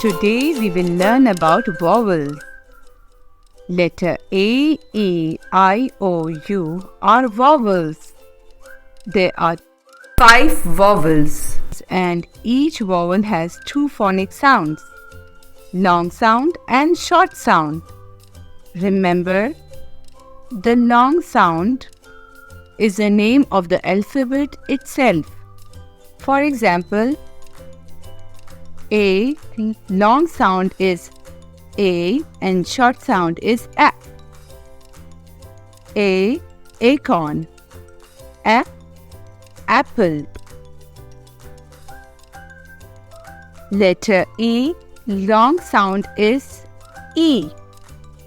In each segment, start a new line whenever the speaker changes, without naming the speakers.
Today we will learn about vowels. Letter A, E, I, O, U are vowels. There are 5 vowels and each vowel has 2 phonic sounds, long sound and short sound. Remember, the long sound is the name of the alphabet itself. For example, A, long sound is A and short sound is A. A, acorn. A, apple. Letter E, long sound is E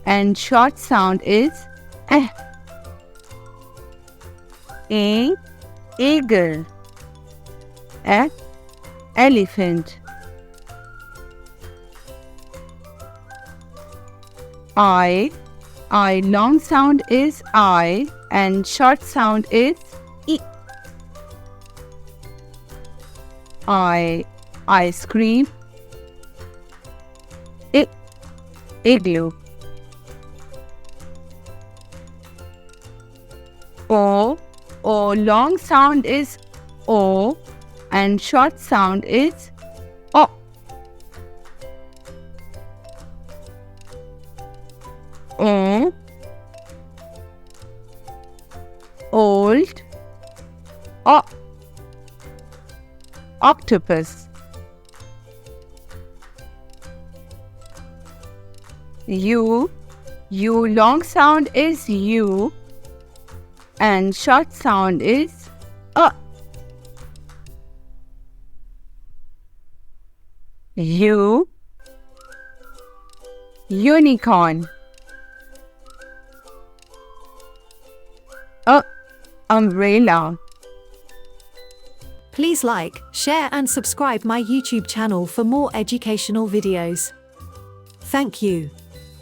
and short sound is A. A, eagle. A, elephant. I, long sound is I and short sound is E. Ice cream. Igloo. O, long sound is O and short sound is O. O, old. O, octopus. U, long sound is U and short sound is A. U, unicorn. A, umbrella.
Please like, share and subscribe my YouTube channel for more educational videos. Thank you.